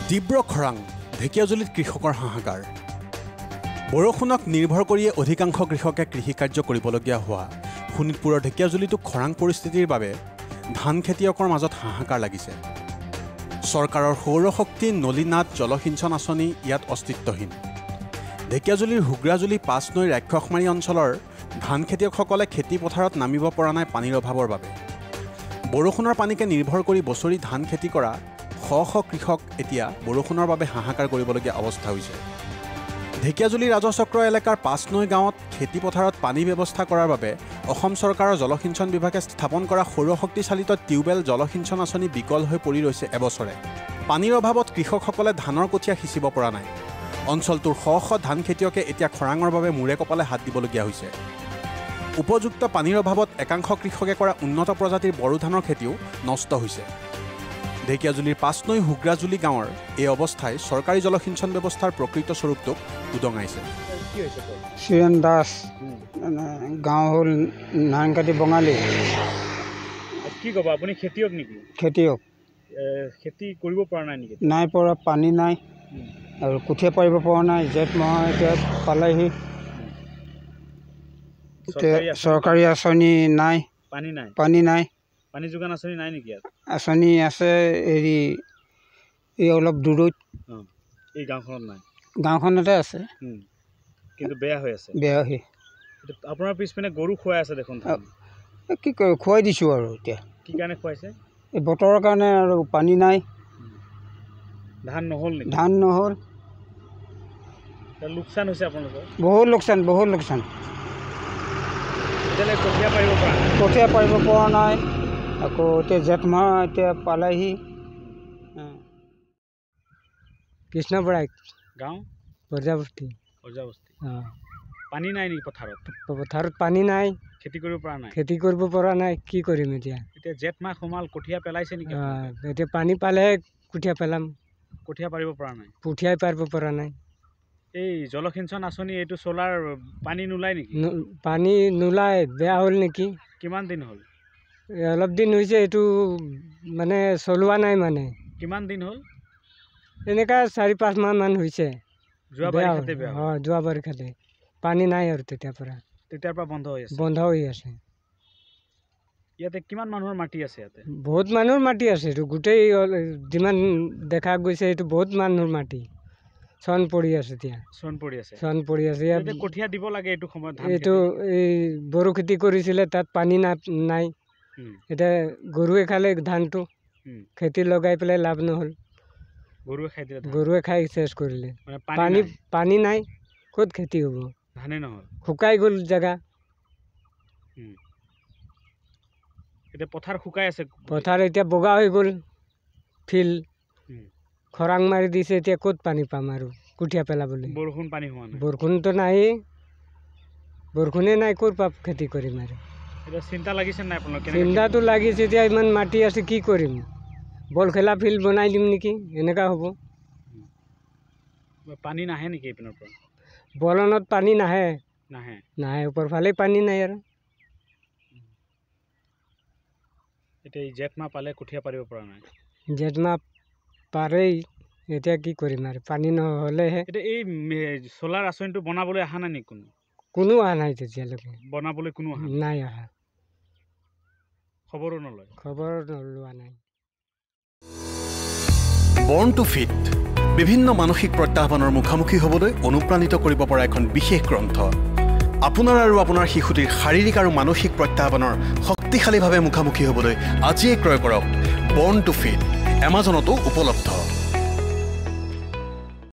তীব্ৰ খৰাং ঢেকিয়াজুলিত কৃষকৰ হাহাকাৰ বৰষুণক নিৰ্ভৰ কৰিয়ে অধিকাংশ কৃষকে কৃষিকাৰ্য কৰিবলগীয়া হোৱা শোণিতপুৰৰ ঢেকিয়াজুলিতো খৰাং পৰিস্থিতিৰ বাবে ধান খেতিয়কৰ মাজত হাহাকাৰ লাগিছে। চৰকাৰৰ সৌৰশক্তি নলীনাদ জলসিঞ্চন আঁচনি ইয়াত অস্তিত্বহীন। ঢেকিয়াজুলিৰ হুগ্ৰাজুলি ৫ নৈৰ ৰাক্ষসমাৰী অঞ্চলৰ ধান খেতিয়কসকলে খেতি পথাৰত নামিব পৰা নাই পানীৰ অভাৱৰ বাবে। বৰষুণৰ পানীকে নিৰ্ভৰ কৰি বছৰি ধান খেতি কৰা শ কৃষক এতিয়া বৰষুণৰ বাবে হাহাকাৰ কৰিবলগীয়া অৱস্থা হৈছে। ঢেকিয়াজুলি ৰাজচক্ৰ এলেকাৰ ৫ নৈ গাঁৱত খেতি পথাৰত পানী ব্যৱস্থা কৰাৰ বাবে অসম চৰকাৰৰ জলসিঞ্চন বিভাগে স্থাপন কৰা সৌৰশক্তি চালিত টিউবেল জলসিঞ্চন আঁচনি বিকল হৈ পৰি ৰৈছে এবছৰে। পানীৰ অভাৱত কৃষকসকলে ধানৰ কঠীয়া সিঁচিব পৰা নাই। অঞ্চলটোৰ শ ধান খেতিয়কে এতিয়া খৰাঙৰ বাবে মূৰে কপালে হাত দিবলগীয়া হৈছে। উপযুক্ত পানীৰ অভাৱত একাংশ কৃষকে কৰা উন্নত প্ৰজাতিৰ বড়ো ধানৰ খেতিও নষ্ট হৈছে। ঢেকিয়াজুলিৰ ৫ নৈ হুগ্ৰাজুলি গাঁৱৰ এই অৱস্থাই চৰকাৰী জলসিঞ্চন ব্যৱস্থাৰ প্ৰকৃত স্বৰূপটোক উদঙাইছে। সুৰেন দাস গাঁও হ'ল নাৰায়ণকাটি বঙালী। কি ক'ব আপুনি খেতিয়ক নেকি? খেতিয়ক। খেতি কৰিব পৰা নাই নেকি? নাই পৰা, পানী নাই আৰু কঠীয়া পাৰিব পৰা নাই। জেঠ মাহ এতিয়া পালেহি, চৰকাৰী আঁচনি নাই, পানী নাই। পানী যোগান আঁচনি নাই নেকি ইয়াত? আঁচনি আছে হেৰি এই অলপ দূৰৈত, এই গাঁওখনত নাই। গাঁওখনতে আছে কিন্তু বেয়া হৈ আছে। বেয়া হৈ আপোনাৰ পিছপিনে গৰু খুৱাই আছে দেখোন। কি কয়, খুৱাই দিছোঁ আৰু এতিয়া। কি কাৰণে খুৱাইছে? এই বতৰৰ কাৰণে আৰু পানী নাই। ধান নহ'ল নেকি? ধান নহ'ল, লোকচান হৈছে আপোনালোকৰ? বহুত লোকচান, বহুত লোকচান। এতিয়ালৈ কঠীয়া পাৰিব পৰা নাই? কঠীয়া পাৰিব পৰা নাই। আকৌ এতিয়া জেঠ মাহ এতিয়া পালেহি। কৃষ্ণ বৰাই, গাঁও বৰজাবস্তি। পানী নাই নেকি পথাৰত? পথাৰত পানী নাই, খেতি কৰিব পৰা নাই। খেতি কৰিব পৰা নাই, কি কৰিম এতিয়া? এতিয়া জেঠ মাহ সোমাল, কঠীয়া পেলাইছে নেকি? এতিয়া পানী পালেহে কঠীয়া পেলাম। কঠীয়া পাৰিব পৰা নাই? কঠীয়াই পাৰিব পৰা নাই। এই জলসিঞ্চন আঁচনি এইটো চলাৰ পানী নোলায় নেকি? পানী নোলায়, বেয়া হ'ল নেকি? কিমান দিন হ'ল? অলপ দিন হৈছে, এইটো মানে চলোৱা নাই। মানে কিমান দিন হ'ল? এনেকুৱা ৪-৫ মাহ মান হৈছে। যোৱা বাৰিষাতে বেয়া? যোৱা বাৰিষাতে পানী নাই আৰু তেতিয়াৰ পৰা বন্ধ হৈ আছে। বন্ধ হৈ আছে। ইয়াতে কিমান মানুহৰ মাটি আছে? ইয়াতে বহুত মানুহৰ মাটি আছে। এইটো গোটেই যিমান দেখা গৈছে, এইটো বহুত মানুহৰ মাটি। চন পৰি আছে এতিয়া। চন পৰি আছে। ইয়াতে কঠীয়া দিব লাগে এইটো সময়ত। এইটো এই বড়ো খেতি কৰিছিলে, তাত পানী নাই। এতিয়া গৰুৱে খালে ধানটো, খেতি লগাই পেলাই লাভ নহ'ল। গৰুৱে খাই চেচ কৰিলে। পানী নাই, ক'ত খেতি হ'ব? ধানে নহ'ল, শুকাই গ'ল জেগা। এতিয়া পথাৰ শুকাই আছে। পথাৰ এতিয়া বগা হৈ গ'ল, ফিল্ড খৰাং মাৰি দিছে। এতিয়া ক'ত পানী পাম আৰু কঠীয়া পেলাবলৈ? পানী হোৱা নাই, বৰষুণটো নাই, বৰষুণে নাই, ক'ৰ পৰা খেতি কৰিম আৰু? এতিয়া চিন্তা লাগিছে নাই আপোনাৰ? চিন্তাটো লাগিছে। এতিয়া ইমান মাটি আছে, কি কৰিম? বল খেলা ফিল্ড বনাই দিম নেকি, এনেকুৱা হ'ব। পানী নাহে নেকি এইপিনৰ পৰা? বলনত পানী নাহে, ওপৰ ফালে পানী নাই আৰু। এতিয়া জেঠ মাহ পালে কঠীয়া পাৰিব পৰা নাই। জেঠ মাহ পাৰেই, এতিয়া কি কৰিম আৰু? পানী নহ'লেহে। এতিয়া এই চলাৰ আঁচনিটো বনাবলৈ অহা নাই নেকি? কোনো অহা নাই তেতিয়ালৈকে। বনাবলৈ কোনো নাই অহা। খবৰো নলয়? খবৰ লোৱা নাই। বৰ্ণ টু ফিট বিভিন্ন মানসিক প্ৰত্যাহ্বানৰ মুখামুখি হ'বলৈ অনুপ্ৰাণিত কৰিব পৰা এখন বিশেষ গ্ৰন্থ। আপোনাৰ আৰু আপোনাৰ শিশুটিৰ শাৰীৰিক আৰু মানসিক প্ৰত্যাহ্বানৰ শক্তিশালীভাৱে মুখামুখি হ'বলৈ আজিয়ে ক্ৰয় কৰক বৰ্ণ টু ফিট। এমাজনতো উপলব্ধ।